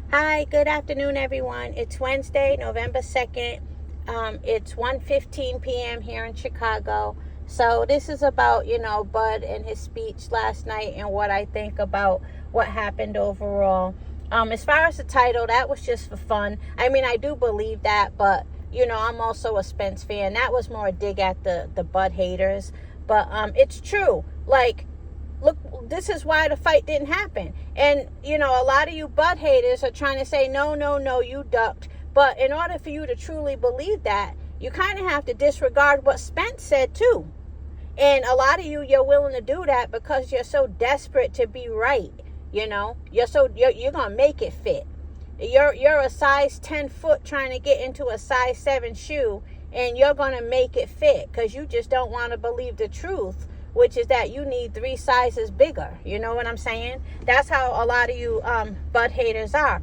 Hi, good afternoon, everyone. It's Wednesday, November 2nd. It's 1:15 p.m. here in Chicago. So this is about, Bud and his speech last night and what I think about what happened overall. As far as the title, that was just for fun. I mean, I do believe that, but, I'm also a Spence fan. That was more a dig at the Bud haters. But it's true. Like, look, this is why the fight didn't happen. And, a lot of you Bud haters are trying to say, no, you ducked. But in order for you to truly believe that, you kind of have to disregard what Spence said too. And a lot of you're willing to do that because you're so desperate to be right. You're going to make it fit. You're a size 10 foot trying to get into a size 7 shoe, and you're going to make it fit because you just don't want to believe the truth, which is that you need 3 sizes bigger. You know what I'm saying? That's how a lot of you Bud haters are.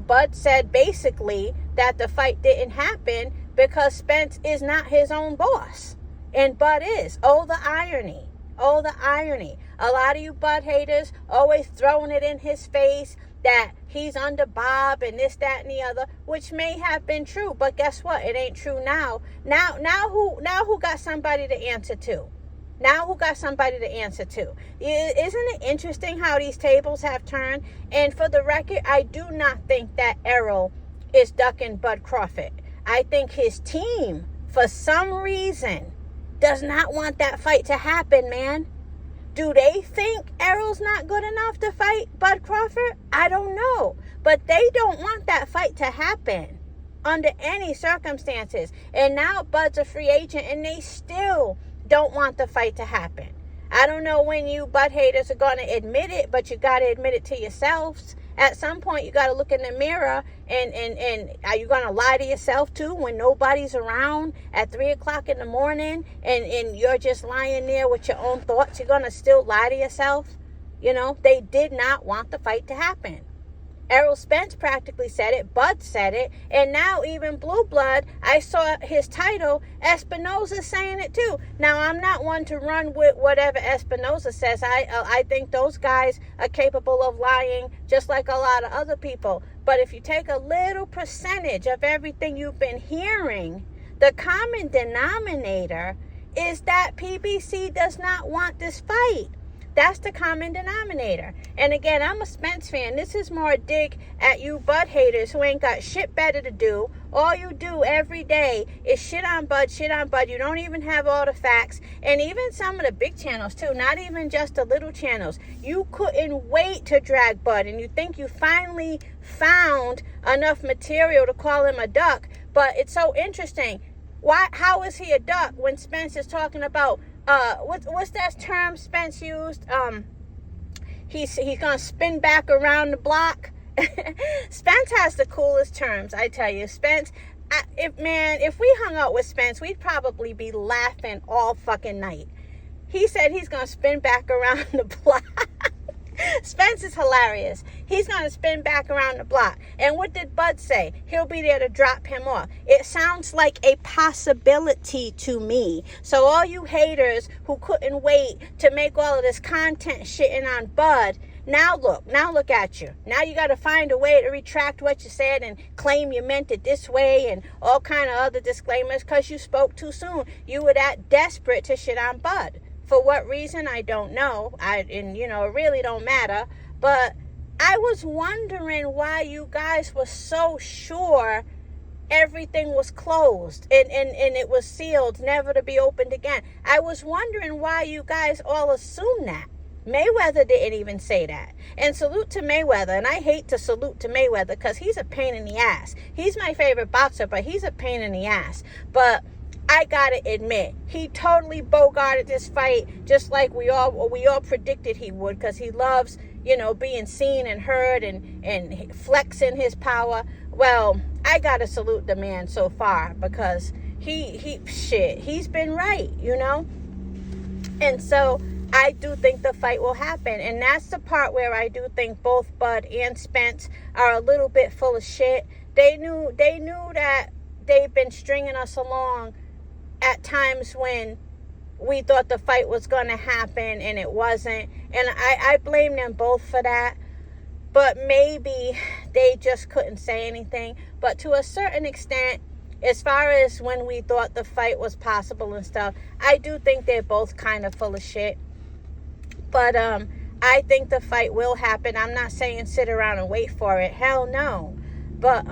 Bud said basically that the fight didn't happen because Spence is not his own boss. And Bud is. Oh, the irony. Oh, the irony. A lot of you Bud haters always throwing it in his face that he's under Bob and this, that, and the other, which may have been true. But guess what? It ain't true now. Now who got somebody to answer to? Now who got somebody to answer to? Isn't it interesting how these tables have turned? And for the record, I do not think that Errol is ducking Bud Crawford. I think his team, for some reason, does not want that fight to happen, man. Do they think Errol's not good enough to fight Bud Crawford? I don't know. But they don't want that fight to happen under any circumstances. And now Bud's a free agent and they still don't want the fight to happen. I don't know when you Bud haters are going to admit it, but you got to admit it to yourselves. At some point, you got to look in the mirror and are you going to lie to yourself too when nobody's around at 3 o'clock in the morning and you're just lying there with your own thoughts? You're going to still lie to yourself? They did not want the fight to happen. Errol Spence practically said it. Bud said it. And now even Blue Blood, I saw his title, Espinoza saying it too. Now, I'm not one to run with whatever Espinoza says. I think those guys are capable of lying just like a lot of other people. But if you take a little percentage of everything you've been hearing, the common denominator is that PBC does not want this fight. That's the common denominator. And again, I'm a Spence fan. This is more a dig at you Bud haters who ain't got shit better to do. All you do every day is shit on Bud. You don't even have all the facts. And even some of the big channels too, not even just the little channels. You couldn't wait to drag Bud, and you think you finally found enough material to call him a duck. But it's so interesting. How is he a duck when Spence is talking about what's that term Spence used? He's gonna spin back around the block. Spence has the coolest terms, I tell you. Spence, if we hung out with Spence, we'd probably be laughing all fucking night. He said he's gonna spin back around the block. Spence is hilarious. He's going to spin back around the block. And what did Bud say? He'll be there to drop him off. It sounds like a possibility to me. So all you haters who couldn't wait to make all of this content shitting on Bud, now look at you. Now you got to find a way to retract what you said and claim you meant it this way and all kind of other disclaimers because you spoke too soon. You were that desperate to shit on Bud. For what reason, I don't know. It really don't matter. But I was wondering why you guys were so sure everything was closed and it was sealed, never to be opened again. I was wondering why you guys all assumed that. Mayweather didn't even say that. And salute to Mayweather. And I hate to salute to Mayweather because he's a pain in the ass. He's my favorite boxer, but he's a pain in the ass. But I gotta admit, he totally bogarted this fight, just like we all predicted he would, because he loves, being seen and heard and flexing his power. Well, I gotta salute the man so far because he's been right, And so I do think the fight will happen, and that's the part where I do think both Bud and Spence are a little bit full of shit. They knew that they've been stringing us along at times when we thought the fight was going to happen and it wasn't. And I blame them both for that. but maybe they just couldn't say anything. But to a certain extent, as far as when we thought the fight was possible and stuff, I do think they're both kind of full of shit. But I think the fight will happen. I'm not saying sit around and wait for it. Hell no. But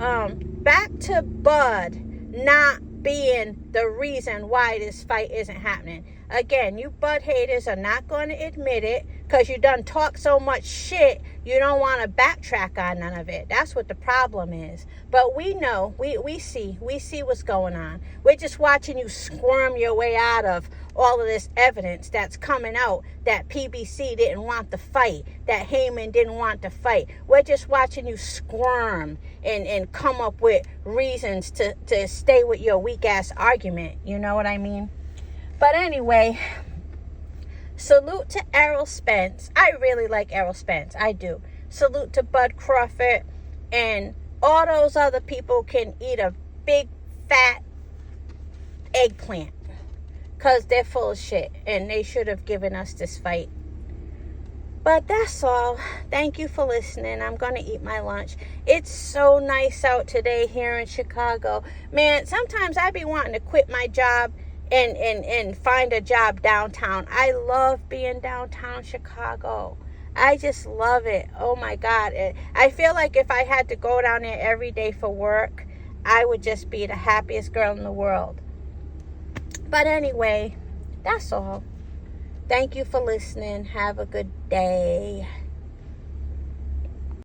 back to Bud not being the reason why this fight isn't happening. Again, you Bud haters are not going to admit it because you done talk so much shit, you don't want to backtrack on none of it. That's what the problem is. But we know, we see what's going on. We're just watching you squirm your way out of all of this evidence that's coming out that PBC didn't want the fight, that Heyman didn't want the fight. We're just watching you squirm and come up with reasons to stay with your weak-ass argument. You know what I mean? But anyway, salute to Errol Spence. I really like Errol Spence. I do. Salute to Bud Crawford. And all those other people can eat a big, fat eggplant. Because they're full of shit. And they should have given us this fight. But that's all. Thank you for listening. I'm going to eat my lunch. It's so nice out today here in Chicago. Man, sometimes I be wanting to quit my job and find a job downtown. I love being downtown Chicago. I just love it. Oh my God. I feel like if I had to go down there every day for work, I would just be the happiest girl in the world. But anyway, that's all. Thank you for listening. Have a good day.